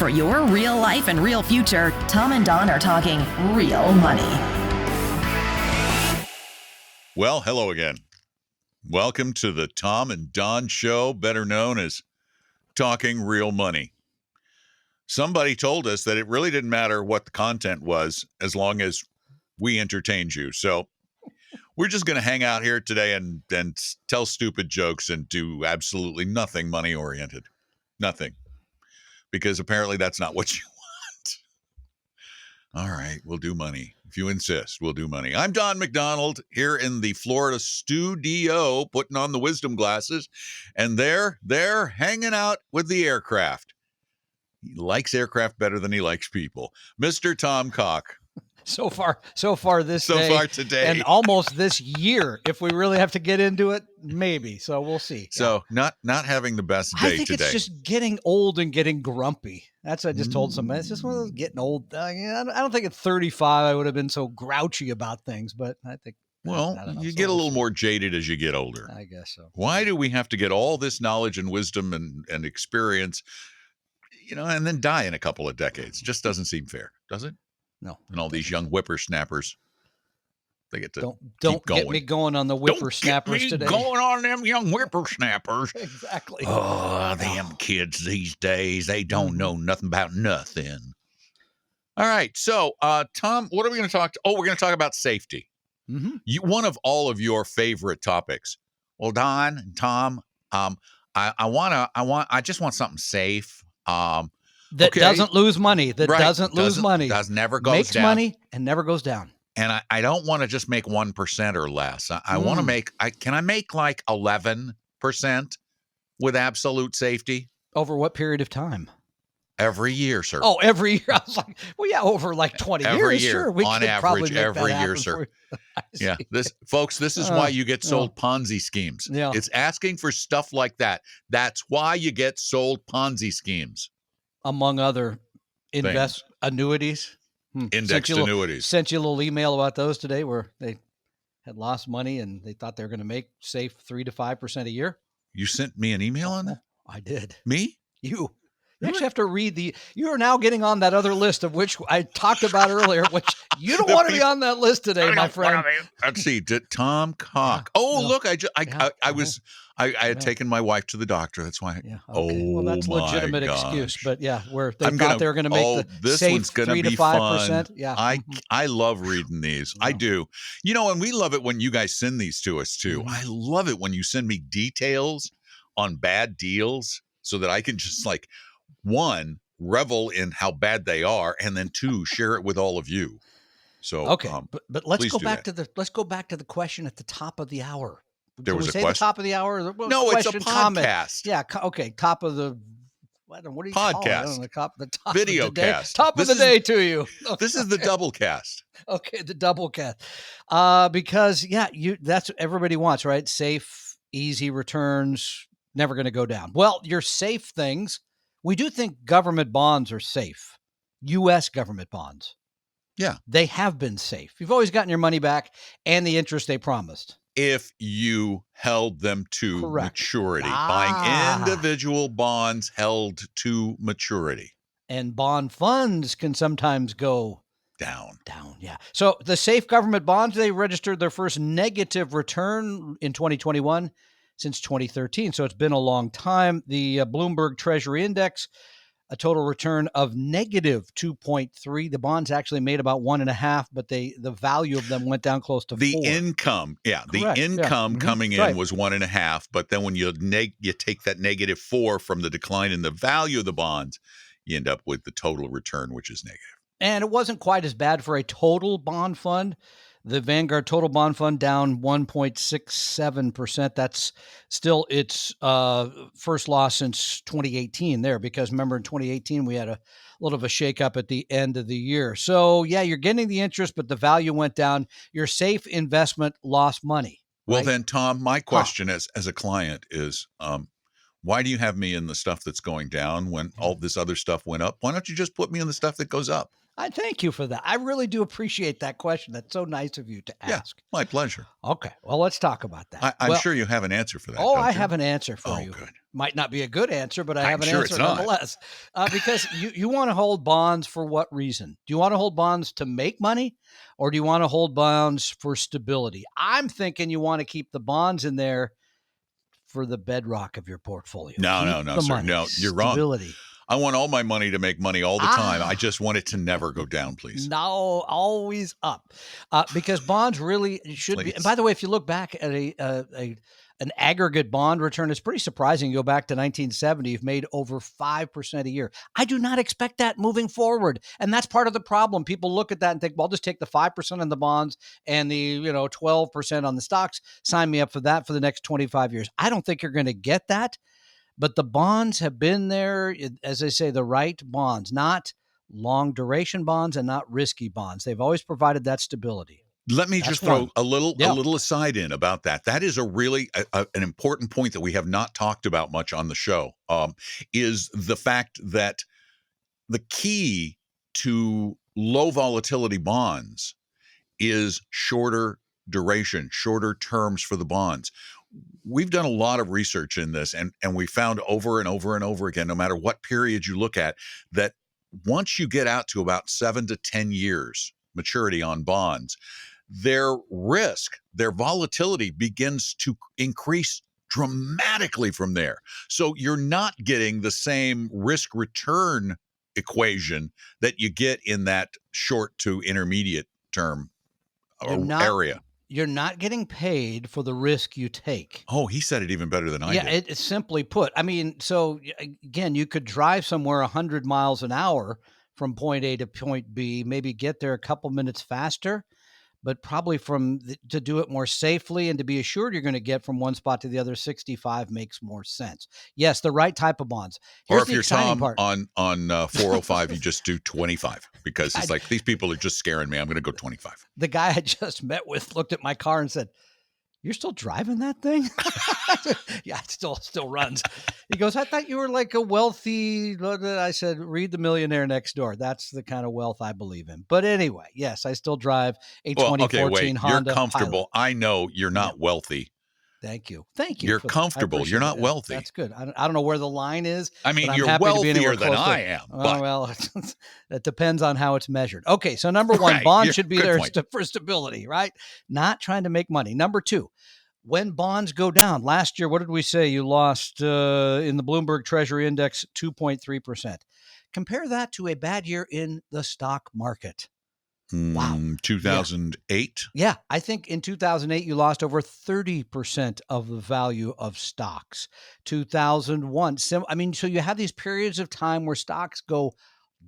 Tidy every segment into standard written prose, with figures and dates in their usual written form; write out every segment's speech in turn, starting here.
For your real life and real future, Tom and Don are talking real money. Well, hello again. Welcome to the Tom and Don Show, better known as Talking Real Money. Somebody told us that it really didn't matter what the content was as long as we entertained you. So we're just going to hang out here today and tell stupid jokes and do absolutely nothing money-oriented. Nothing. Because apparently that's not what you want. All right, we'll do money. If you insist, we'll do money. I'm Don McDonald here in the Florida studio, putting on the wisdom glasses, and they're hanging out with the aircraft. He likes aircraft better than he likes people. Mr. Tom Cock. So far today, and almost this year. If we really have to get into it, maybe. So we'll see. So not having the best day today. I think it's just getting old and getting grumpy. That's what I just told somebody. It's just one of those getting old. I don't think at 35 I would have been so grouchy about things, but I think. Well, I don't know. You get a little more jaded as you get older. I guess so. Why do we have to get all this knowledge and wisdom and experience, and then die in a couple of decades? Just doesn't seem fair, does it? No. And all these young whippersnappers, they get to don't keep going. Get me going on the whippersnappers today. Going on them young whippersnappers. Exactly. Oh, them kids these days, they don't know nothing about nothing. All right. So, Tom, what are we going to talk to? Oh, we're going to talk about safety. Mm-hmm. One of all of your favorite topics. Well, Don and Tom, I just want something safe. That doesn't lose money. Doesn't never goes makes down. Money and never goes down. And I don't want to just make 1% or less. I want to make. Can I make like 11% with absolute safety? Over what period of time? Every year, sir. Oh, every year. I was like, well, yeah, over like 20 every years. Year, sure, we on could average, make every that year, sir. Yeah, this is why you get sold Ponzi schemes. Yeah. It's asking for stuff like that. That's why you get sold Ponzi schemes. Among other annuities. Indexed annuities. Sent you a little email about those today where they had lost money and they thought they were going to make safe 3 to 5% a year. You sent me an email on that? I did. Me? You actually have to read you are now getting on that other list of which I talked about earlier, which you don't want to be on that list today, my friend. Let's see. Tom Cock. Look, I had taken my wife to the doctor. That's why. Yeah. Okay. Well, that's a legitimate excuse, but yeah, where they thought they were going to make this safe one's gonna 3 to be 5%. Fun. Yeah. I love reading these. I do. And we love it when you guys send these to us too. I love it when you send me details on bad deals so that I can just one, revel in how bad they are, and then two, share it with all of you. So okay, but let's go back to the question at the top of the hour. There was a question. The top of the hour? Well, no, question, it's a podcast. Comment. Yeah. Okay. Top of the. What do you podcast. Call it? I don't know, the top video of the day. cast. Top of the day to you. This is the double cast. Okay, the double cast. Because that's what everybody wants, right? Safe, easy returns, never going to go down. Well, your safe things. We do think government bonds are safe. U.S. government bonds. Yeah. They have been safe. You've always gotten your money back and the interest they promised. If you held them to maturity. Buying individual bonds held to maturity. And bond funds can sometimes go down, yeah. So the safe government bonds, they registered their first negative return in 2021. Since 2013. So it's been a long time. The Bloomberg Treasury Index, a total return of negative 2.3. The bonds actually made about 1.5, but the value of them went down close to 4. The income coming in was 1.5, but then when you take that negative 4 from the decline in the value of the bonds, you end up with the total return, which is negative. And it wasn't quite as bad for a total bond fund. The Vanguard Total Bond Fund down 1.67%. That's still its first loss since 2018 there, because remember in 2018 we had a little of a shakeup at the end of the year. So yeah, you're getting the interest, but the value went down. Your safe investment lost money. Well, right? Then, Tom, my question as a client is, why do you have me in the stuff that's going down when all this other stuff went up? Why don't you just put me in the stuff that goes up? I thank you for that. I really do appreciate that question. That's so nice of you to ask. Yeah, my pleasure. Okay, well, let's talk about that. I'm Well, sure you have an answer for that. oh, don't I you? have an answer for you. Good. Might not be a good answer, but I I'm have an sure answer it's not. nonetheless. Because you want to hold bonds for what reason? Do you want to hold bonds to make money, or do you want to hold bonds for stability? I'm thinking you want to keep the bonds in there for the bedrock of your portfolio. No, Keep no, no, the sir. money. No, you're wrong. Stability. I want all my money to make money all the time. I just want it to never go down, please. No, always up, because bonds really should be. And by the way, if you look back at an aggregate bond return, it's pretty surprising. You go back to 1970, you've made over 5% a year. I do not expect that moving forward, and that's part of the problem. People look at that and think, "Well, I'll just take the 5% on the bonds and the 12% on the stocks. Sign me up for that for the next 25 years." I don't think you're going to get that. But the bonds have been there, as they say, the right bonds, not long duration bonds and not risky bonds. They've always provided that stability. Let me just throw a little Yeah. aside in about that. That is a really an important point that we have not talked about much on the show. Is the fact that the key to low volatility bonds is shorter duration, shorter terms for the bonds. We've done a lot of research in this, and we found over and over and over again, no matter what period you look at, that once you get out to about 7 to 10 years maturity on bonds, their risk, their volatility begins to increase dramatically from there. So you're not getting the same risk return equation that you get in that short to intermediate term area. You're not getting paid for the risk you take. Oh, he said it even better than I did. Yeah, it's simply put. I mean, so again, you could drive somewhere 100 miles an hour from point A to point B, maybe get there a couple minutes faster, but probably to do it more safely and to be assured you're going to get from one spot to the other, 65 makes more sense. Yes, the right type of bonds. Or if you're Tom on 405, you just do 25 because it's like, these people are just scaring me. I'm going to go 25. The guy I just met with looked at my car and said, "You're still driving that thing?" Yeah, it still runs. He goes, "I thought you were like a wealthy." I said, "Read The Millionaire Next Door. That's the kind of wealth I believe in." But anyway, yes, I still drive a 2014 Honda You're comfortable. Pilot. I know you're not wealthy. Thank you. You're comfortable. You're not wealthy. That's good. I don't know where the line is. I mean, you're wealthier than I am. But well, that depends on how it's measured. Okay, so number one, bonds should be there for stability, right? Not trying to make money. Number two, when bonds go down, last year, what did we say? You lost in the Bloomberg Treasury Index 2.3%. Compare that to a bad year in the stock market. Wow. 2008? Yeah. I think in 2008, you lost over 30% of the value of stocks. 2001. So you have these periods of time where stocks go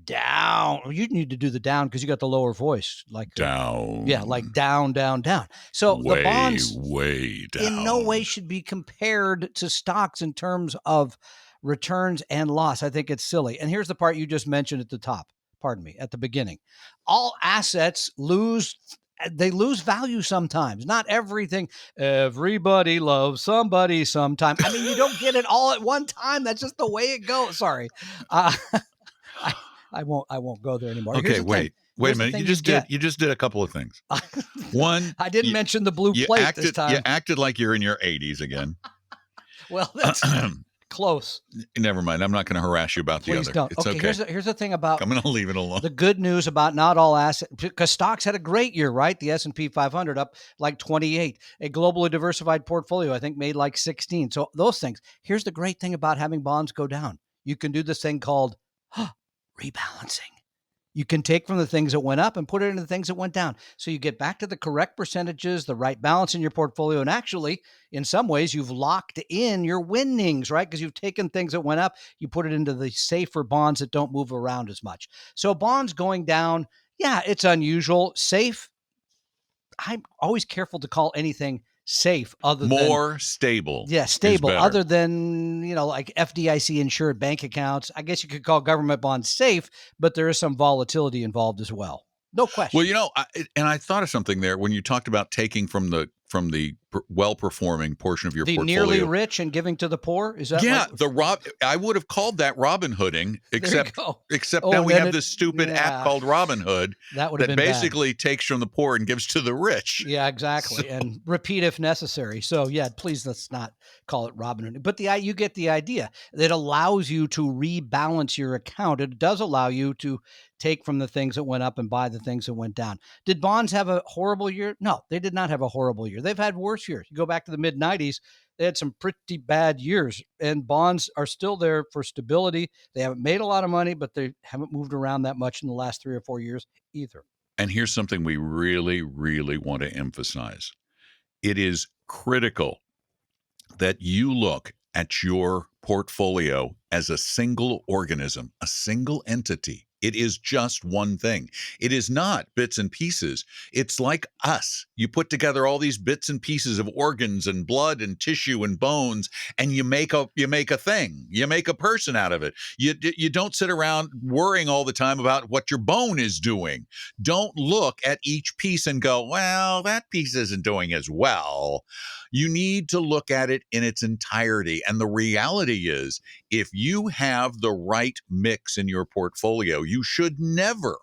down. You need to do the down because you got the lower voice. Like down. Yeah, like down, down, down. So the bonds way down. In no way should be compared to stocks in terms of returns and loss. I think it's silly. And here's the part you just mentioned at the beginning. All assets lose value sometimes. Not everything. Everybody loves somebody sometime. I mean, you don't get it all at one time. That's just the way it goes. Sorry. I won't go there anymore. Okay, wait a minute. You just did a couple of things. One, I didn't mention the blue plate this time. You acted like you're in your 80s again. Well, that's close. Never mind. I'm not going to harass you about the other. Don't. It's okay. Here's the thing about. I'm going to leave it alone. The good news about not all assets, because stocks had a great year, right? The S&P 500 up like 28. A globally diversified portfolio, I think, made like 16. So those things. Here's the great thing about having bonds go down. You can do this thing called rebalancing. You can take from the things that went up and put it into the things that went down. So you get back to the correct percentages, the right balance in your portfolio. And actually, in some ways, you've locked in your winnings, right? Because you've taken things that went up, you put it into the safer bonds that don't move around as much. So bonds going down, yeah, it's unusual. Safe, I'm always careful to call anything safe other than more stable. Yeah, stable other than, like FDIC insured bank accounts. I guess you could call government bonds safe, but there is some volatility involved as well. No question. Well, and I thought of something there when you talked about taking from the well-performing portion of your The portfolio. nearly rich and giving to the poor? Is that I would have called that Robin Hooding, except now we have this stupid app called Robin Hood that been basically takes from the poor and gives to the rich. Yeah, exactly. And repeat if necessary. So yeah, please let's not call it Robin Hood. But you get the idea. It allows you to rebalance your account. It does allow you to take from the things that went up and buy the things that went down. Did bonds have a horrible year? No, they did not have a horrible year. They've had worse years. You go back to the mid-90s, they had some pretty bad years, and bonds are still there for stability. They haven't made a lot of money, but they haven't moved around that much in the last 3 or 4 years either. And here's something we really, really want to emphasize. It is critical that you look at your portfolio as a single organism, a single entity. It is just one thing. It is not bits and pieces. It's like us. You put together all these bits and pieces of organs and blood and tissue and bones, and you make a thing. You make a person out of it. You don't sit around worrying all the time about what your bone is doing. Don't look at each piece and go, well, that piece isn't doing as well. You need to look at it in its entirety. And the reality is, if you have the right mix in your portfolio, you should never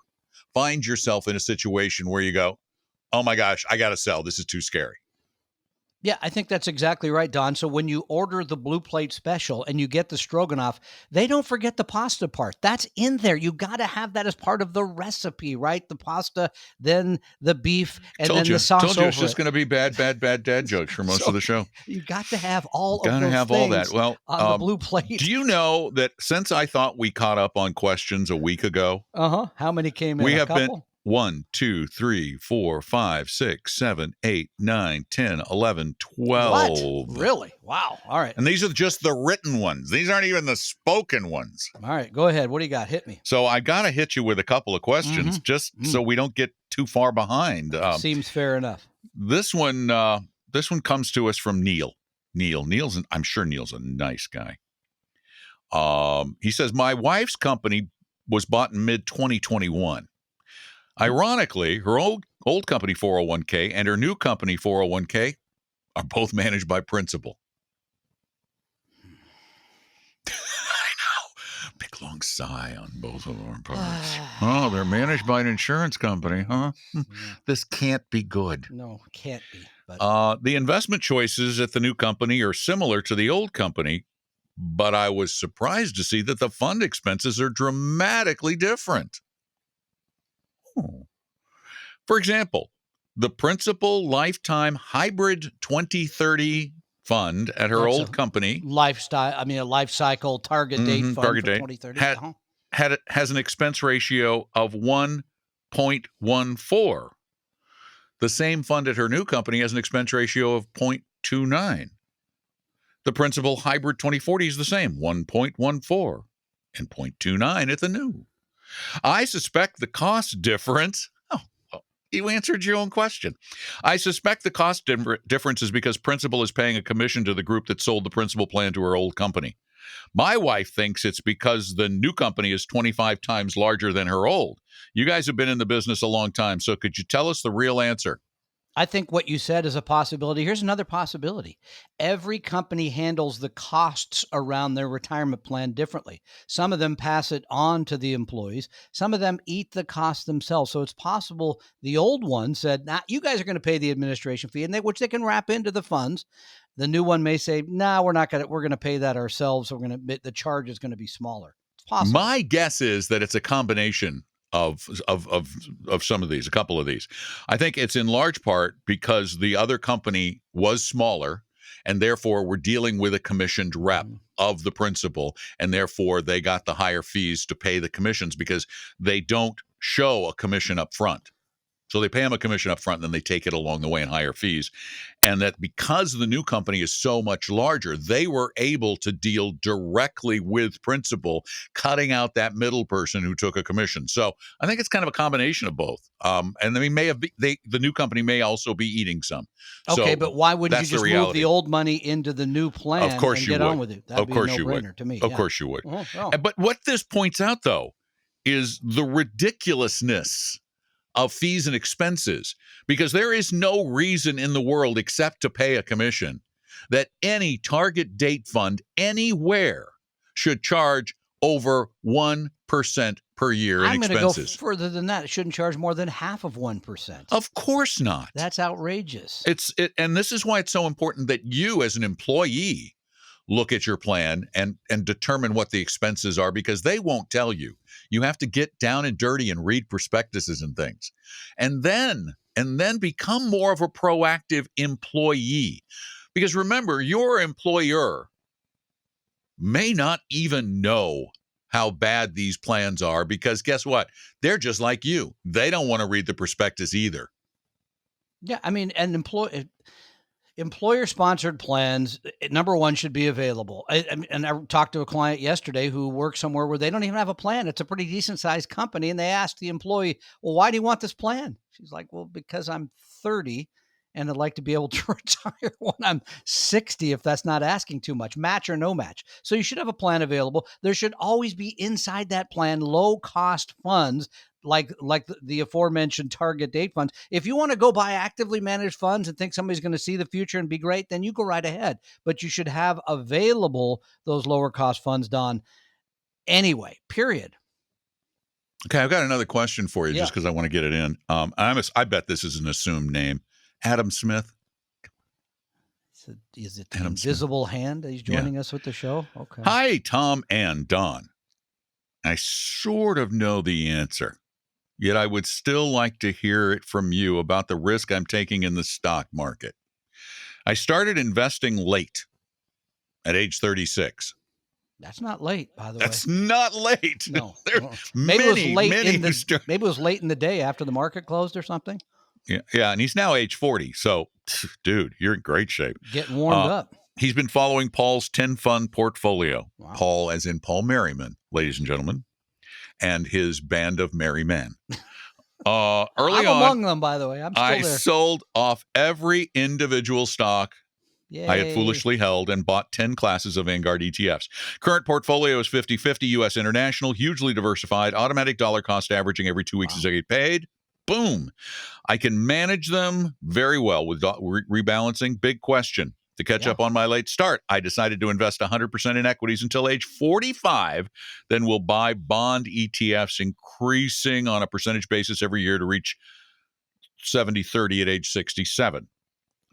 find yourself in a situation where you go, oh my gosh, I got to sell. This is too scary. Yeah, I think that's exactly right, Don. So when you order the Blue Plate special and you get the stroganoff, they don't forget the pasta part. That's in there. You got to have that as part of the recipe, right? The pasta, then the beef, and then the sauce over it. Told you it's just going to be bad dad jokes for most of the show. You got to have all of those things well, on the Blue Plate. Do you know that since I thought we caught up on questions a week ago? How many came in? We have been 1, 2, 3, 4, 5, 6, 7, 8, 9, 10, 11, 12. What? Really? Wow. All right. And these are just the written ones. These aren't even the spoken ones. All right. Go ahead. What do you got? Hit me. So I got to hit you with a couple of questions so we don't get too far behind. Seems fair enough. This one comes to us from Neil. I'm sure Neil's a nice guy. He says, my wife's company was bought in mid-2021. Ironically, her old company 401k and her new company 401k are both managed by Principal. I know. Big long sigh on both of our parts. Oh, they're managed by an insurance company, huh? This can't be good. No, can't be. But the investment choices at the new company are similar to the old company, but I was surprised to see that the fund expenses are dramatically different. For example, the Principal Lifetime Hybrid 2030 fund at her old company, a life cycle target date fund for 2030 has an expense ratio of 1.14. The same fund at her new company has an expense ratio of 0.29. The Principal Hybrid 2040 is the same, 1.14 and 0.29 at the new. I suspect the cost difference. You answered your own question. I suspect the cost difference is because Principal is paying a commission to the group that sold the Principal plan to her old company. My wife thinks it's because the new company is 25 times larger than her old. You guys have been in the business a long time, so could you tell us the real answer? I think what you said is a possibility. Here's another possibility. Every company handles the costs around their retirement plan differently. Some of them pass it on to the employees. Some of them eat the cost themselves. So it's possible the old one said, nah, you guys are going to pay the administration fee, which they can wrap into the funds. The new one may say, nah, we're going to pay that ourselves. The charge is going to be smaller. It's possible. My guess is that it's a combination of some of these, a couple of these. I think it's in large part because the other company was smaller, and therefore we're dealing with a commissioned rep of the Principal, and therefore they got the higher fees to pay the commissions because they don't show a commission up front. So they pay them a commission up front, and then they take it along the way in higher fees. And that because the new company is so much larger, they were able to deal directly with Principal, cutting out that middle person who took a commission. So I think it's kind of a combination of both. And they may have the new company may also be eating some. Okay, so but why wouldn't you just move the old money into the new plan and get on with it? That'd be a no-brainer to me. Of course you would. Oh. But what this points out, though, is the ridiculousness of fees and expenses, because there is no reason in the world except to pay a commission that any target date fund anywhere should charge over 1% per year in I'm going to go expenses. further than that. It shouldn't charge more than half of 1%. Of course not. That's outrageous. And this is why it's so important that you as an employee look at your plan and determine what the expenses are, because they won't tell you. You have to get down and dirty and read prospectuses and things. And then become more of a proactive employee. Because remember, your employer may not even know how bad these plans are, because guess what? They're just like you. They don't want to read the prospectus either. Yeah, I mean, and employer-sponsored plans, number one, should be available. And I talked to a client yesterday who works somewhere where they don't even have a plan. It's a pretty decent-sized company, and they asked the employee, well, why do you want this plan? She's like, well, because I'm 30, and I'd like to be able to retire when I'm 60, if that's not asking too much, match or no match. So you should have a plan available. There should always be inside that plan low-cost funds like the aforementioned target date funds. If you want to go buy actively managed funds and think somebody's going to see the future and be great, then you go right ahead. But you should have available those lower cost funds, Don, anyway, period. Okay, I've got another question for you, Yeah. just because I want to get it in. I bet this is an assumed name. Adam Smith. Is it the Adam invisible hand that he's joining us with the show? Okay. Hi, Tom and Don. I sort of know the answer, yet I would still like to hear it from you about the risk I'm taking in the stock market. I started investing late, at age 36. That's not late, by the way. That's not late. No. Maybe Maybe it was late in the day after the market closed or something. Yeah, and he's now age 40. So, dude, you're in great shape. Getting warmed up. He's been following Paul's 10-fund portfolio. Wow. Paul, as in Paul Merriman, ladies and gentlemen, and his band of merry men. Early I'm on, among them, by the way. I'm still I there. sold off every individual stock I had foolishly held and bought 10 classes of Vanguard ETFs. Current portfolio is 50-50 U.S. international, hugely diversified, automatic dollar cost averaging every 2 weeks as I get paid. Boom. I can manage them very well with rebalancing. Big question. To catch up on my late start, I decided to invest 100% in equities until age 45, then we'll buy bond ETFs, increasing on a percentage basis every year to reach 70-30 at age 67.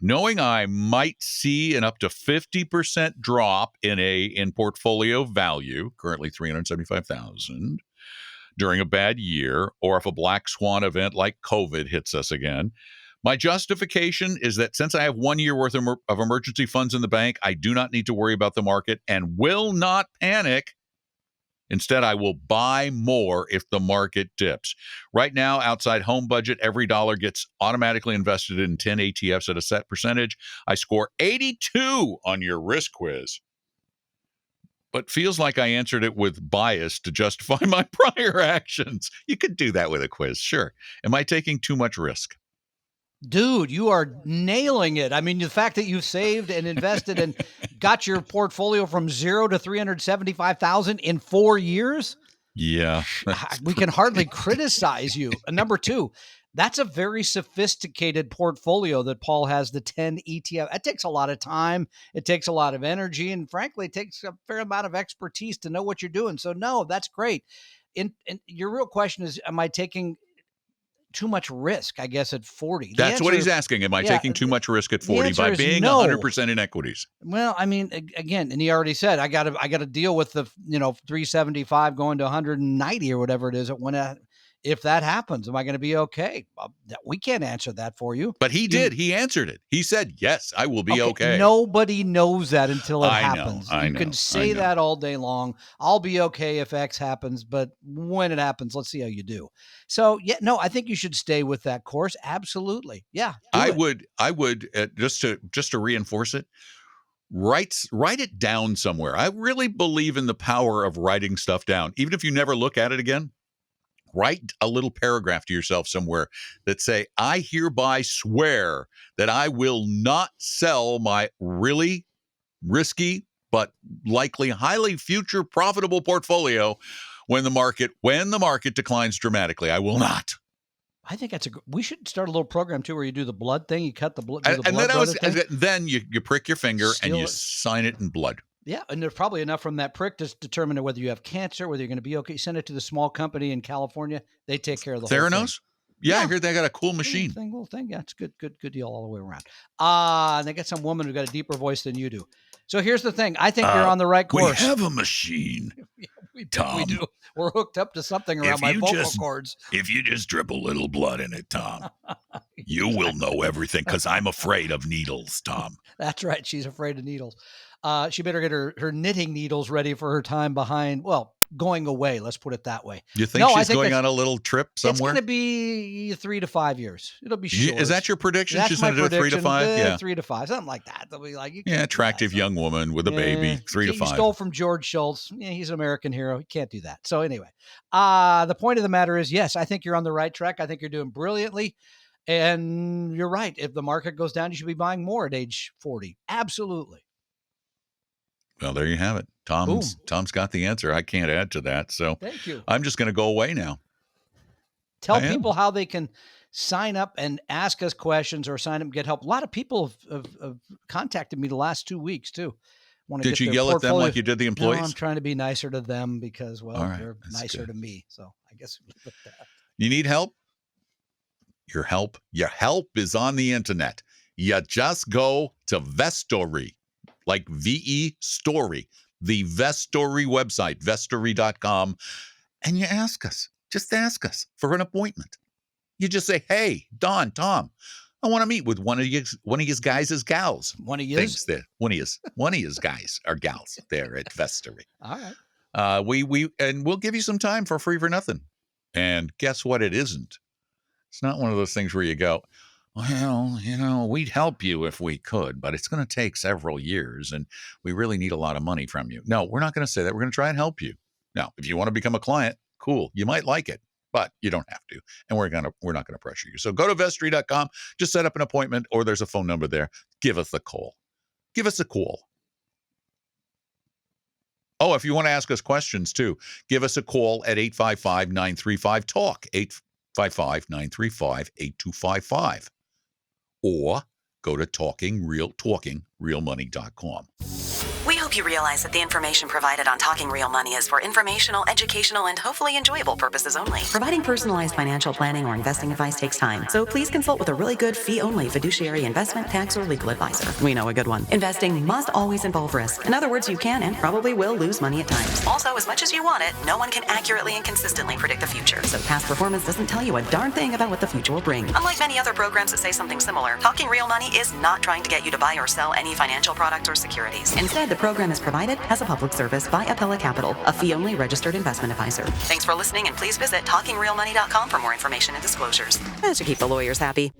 Knowing I might see an up to 50% drop in portfolio value, currently $375,000, during a bad year, or if a black swan event like COVID hits us again, my justification is that since I have 1 year worth of emergency funds in the bank, I do not need to worry about the market and will not panic. Instead, I will buy more if the market dips. Right now, outside home budget, every dollar gets automatically invested in 10 ETFs at a set percentage. I score 82 on your risk quiz, but feels like I answered it with bias to justify my prior actions. You could do that with a quiz, sure. Am I taking too much risk? Dude, you are nailing it. I mean, the fact that you've saved and invested and got your portfolio from 0 to 375,000 in 4 years. Yeah. We can hardly criticize you. And number two, that's a very sophisticated portfolio that Paul has, the 10 ETF. It takes a lot of time. It takes a lot of energy. And frankly, it takes a fair amount of expertise to know what you're doing. So no, that's great. And your real question is, am I taking too much risk, I guess, at 40? That's what he's asking. Am I taking too much risk at 40 by being 100% in equities? Well, I mean, again, and he already said, I got to deal with the, 375 going to 190 or whatever it is. If that happens, am I going to be okay? We can't answer that for you. But he did. He answered it. He said, yes, I will be okay. Nobody knows that until it happens. I You know, can say that all day long. I'll be okay if X happens, but when it happens, let's see how you do. So, I think you should stay with that course. Absolutely. Yeah. I would just to reinforce it, write it down somewhere. I really believe in the power of writing stuff down. Even if you never look at it again, write a little paragraph to yourself somewhere that say, I hereby swear that I will not sell my really risky, but likely highly future profitable portfolio when the market declines dramatically. I will not. I think we should start a little program too, where you do the blood thing. You cut the blood. Then you prick your finger and you sign it in blood. Yeah, and there's probably enough from that prick to determine whether you have cancer, whether you're going to be okay. You send it to the small company in California. They take care of the whole thing. Yeah, I heard they got a cool machine. Little thing. Yeah, it's good deal all the way around. And they got some woman who got a deeper voice than you do. So here's the thing. I think you're on the right course. We have a machine. We do. We're hooked up to something around my vocal cords. If you just drip a little blood in it, Tom, you will know everything, because I'm afraid of needles, Tom. That's right. She's afraid of needles. She better get her knitting needles ready for her time going away. Let's put it that way. You think she's going on a little trip somewhere? It's going to be 3 to 5 years. It'll be short. Is that your prediction? That's she's going to do 3 to 5? Yeah. 3 to 5, something like that. They'll be like, attractive young woman with a baby, 3 to 5. You stole from George Schultz. Yeah, he's an American hero. You can't do that. So anyway, the point of the matter is, yes, I think you're on the right track. I think you're doing brilliantly. And you're right. If the market goes down, you should be buying more at age 40. Absolutely. Well, there you have it. Tom's got the answer. I can't add to that. So thank you. I'm just going to go away now. Tell people how they can sign up and ask us questions, or sign up and get help. A lot of people have contacted me the last 2 weeks too. Did you yell at them like you did the employees? No, I'm trying to be nicer to them because, they're nicer to me. So I guess we'll leave it at that. You need help? Your help is on the internet. You just go to Vestory. Like VE Story, the Vestory website, vestory.com, and you ask us. Just ask us for an appointment. You just say, "Hey, Don, Tom, I want to meet with one of you guys as gals." One of you? One of you guys are gals there at Vestory. All right. We'll give you some time for free for nothing. And guess what? It isn't. It's not one of those things where you go, "Well, we'd help you if we could, but it's going to take several years, and we really need a lot of money from you." No, we're not going to say that. We're going to try and help you. Now, if you want to become a client, cool. You might like it, but you don't have to, and we're not going to pressure you. So go to vestory.com, just set up an appointment, or there's a phone number there. Give us a call. Oh, if you want to ask us questions too, give us a call at 855-935-TALK, 855-935-8255. Or go to talkingrealmoney.com. We hope you realize that the information provided on Talking Real Money is for informational, educational, and hopefully enjoyable purposes only. Providing personalized financial planning or investing advice takes time, so please consult with a really good fee-only fiduciary investment, tax, or legal advisor. We know a good one. Investing must always involve risk. In other words, you can and probably will lose money at times. Also, as much as you want it, no one can accurately and consistently predict the future, so past performance doesn't tell you a darn thing about what the future will bring. Unlike many other programs that say something similar, Talking Real Money is not trying to get you to buy or sell any financial products or securities. Instead, the program is provided as a public service by Appella Capital, a fee-only registered investment advisor. Thanks for listening, and please visit talkingrealmoney.com for more information and disclosures. That should keep the lawyers happy.